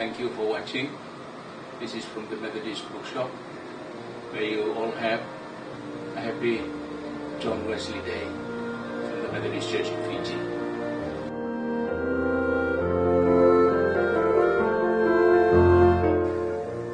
Thank you for watching. This is from the Methodist bookshop. May you all have a happy John Wesley Day from the Methodist Church in Fiji.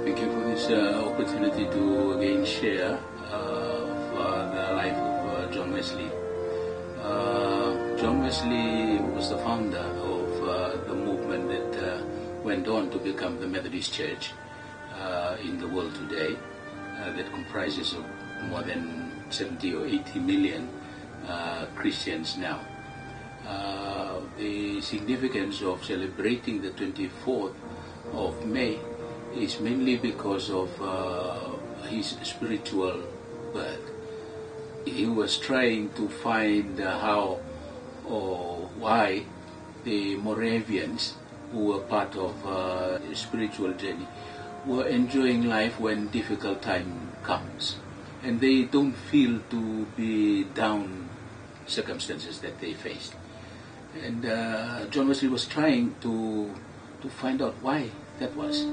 Thank you for this opportunity to again share the life of John Wesley. John Wesley was the founder of the movement that went on to become the Methodist Church in the world today, that comprises of more than 70 or 80 million Christians now. The significance of celebrating the 24th of May is mainly because of his spiritual birth. He was trying to find how or why the Moravians, who were part of the spiritual journey, were enjoying life when difficult time comes, and they don't feel to be down circumstances that they faced. And John Wesley was trying to find out why that was.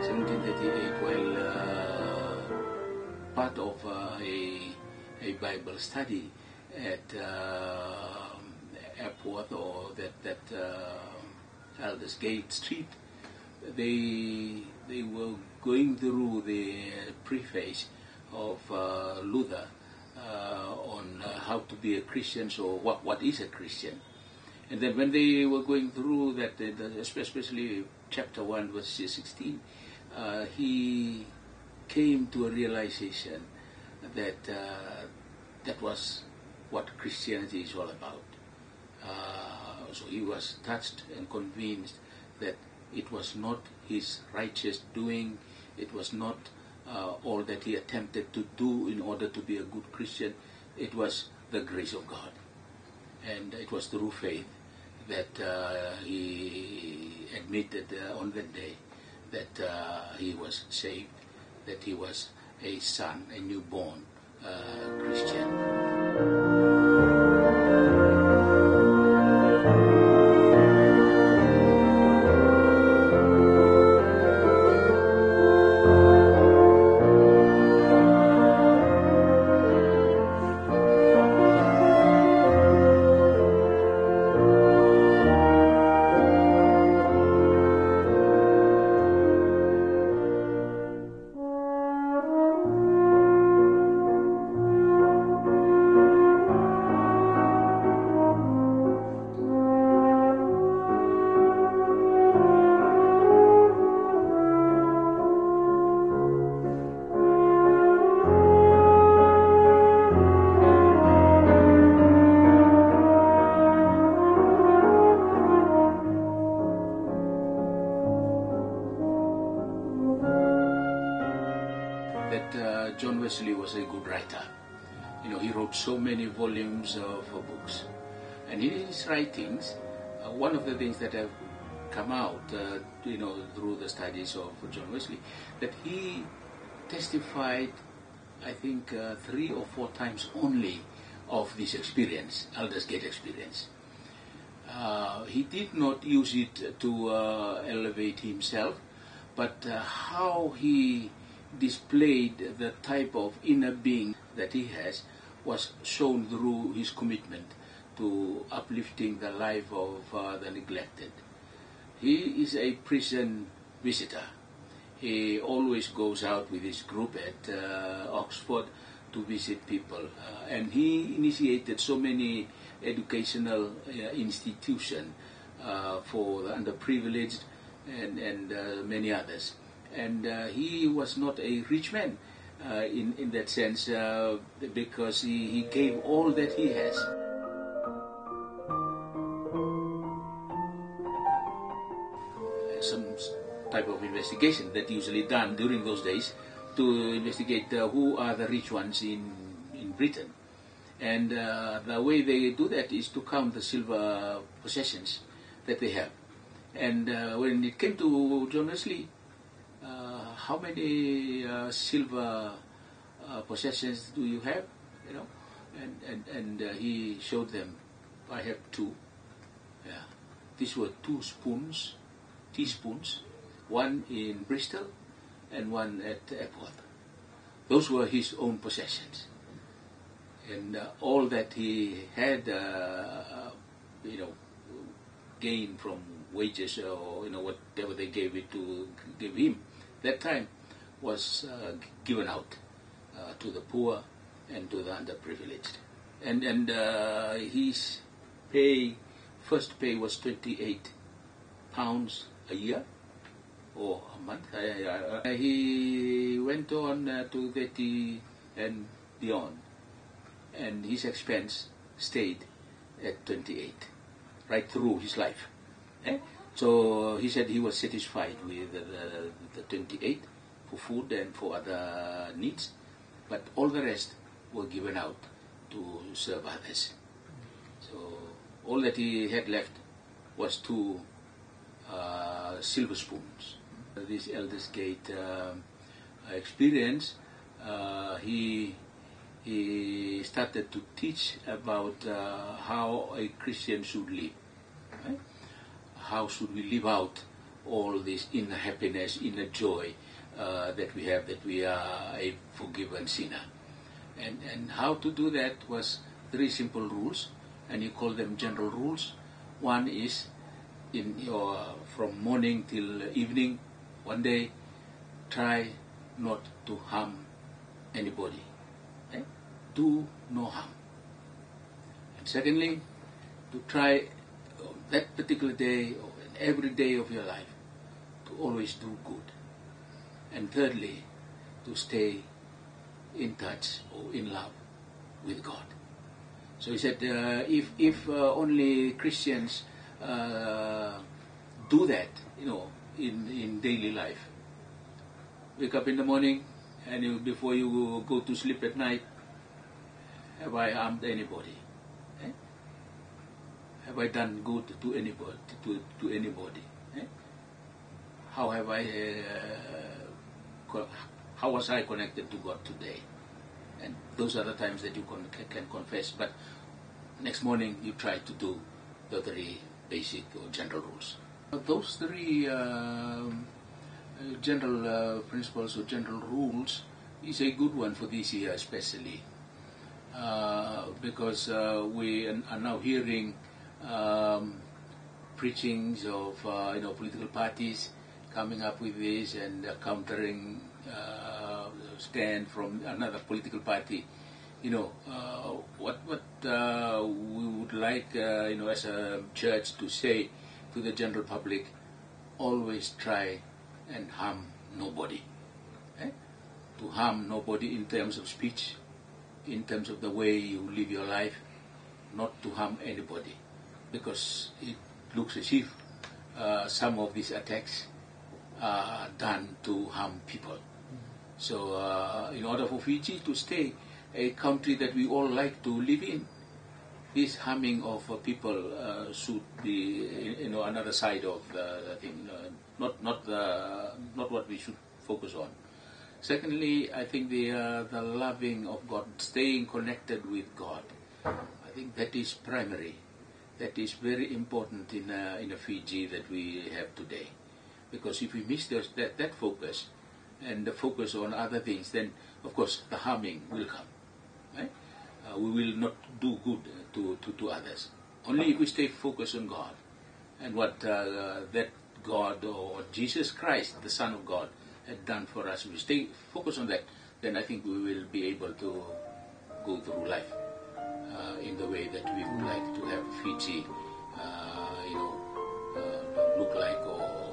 1738, while part of a Bible study at airport, or that Elders Gate Street, they were going through the preface of Luther on how to be a Christian, so what is a Christian. And then when they were going through that, especially chapter 1 verse 16, he came to a realization that that was what Christianity is all about. So he was touched and convinced that it was not his righteous doing, it was not all that he attempted to do in order to be a good Christian. It was the grace of God, and it was through faith that he admitted on that day that he was saved, that he was a son, a newborn Christian. That John Wesley was a good writer. You know, he wrote so many volumes of books, and in his writings, one of the things that have come out, through the studies of John Wesley, that he testified, I think, 3 or 4 times only of this experience, Elders Gate experience. He did not use it to elevate himself, but how he displayed the type of inner being that he has was shown through his commitment to uplifting the life of the neglected. He is a prison visitor. He always goes out with his group at Oxford to visit people, and he initiated so many educational institutions for the underprivileged and many others. And he was not a rich man in that sense, because he gave all that he has. Some type of investigation that usually done during those days to investigate who are the rich ones in Britain. And the way they do that is to count the silver possessions that they have. And when it came to John Wesley, how many silver possessions do you have? And he showed them, I have two. Yeah. These were two teaspoons, one in Bristol and one at Epworth. Those were his own possessions. And all that he had, gained from wages or whatever they give him, that time was given out to the poor and to the underprivileged. And his first pay was £28 a year or a month. He went on to 30 and beyond, and his expense stayed at 28 right through his life. So he said he was satisfied with the 28 for food and for other needs, but all the rest were given out to serve others. So all that he had left was two silver spoons. This Elders Gate experience, he started to teach about how a Christian should live. Right? How should we live out all this inner happiness, inner joy that we have, that we are a forgiven sinner. And how to do that was 3 simple rules, and he called them general rules. One is from morning till evening, one day, try not to harm anybody. Do no harm. And secondly, to try that particular day or every day of your life to always do good. And thirdly, to stay in touch or in love with God. So he said, if only Christians do that, in daily life, wake up in the morning and before you go to sleep at night, have I harmed anybody? Have I done good to anybody? To anybody? How have how was I connected to God today? And those are the times that you can confess. But next morning you try to do the 3 basic or general rules. Those 3 general principles or general rules is a good one for this year, especially because we are now hearing preachings of political parties coming up with this and countering stand from another political party. What we would like as a church to say to the general public: always try and harm nobody. To harm nobody in terms of speech, in terms of the way you live your life, not to harm anybody, because it looks as if some of these attacks are done to harm people. So in order for Fiji to stay a country that we all like to live in, this harming of people should be another side of the thing, not what we should focus on. Secondly, I think the loving of God, staying connected with God, I think that is primary. That is very important in a Fiji that we have today. Because if we miss that focus and the focus on other things, then of course the harming will come. Right? We will not do good to others. Only if we stay focused on God and what that God or Jesus Christ, the Son of God, had done for us. If we stay focused on that, then I think we will be able to go through life in the way that we would like to have Fiji, look like or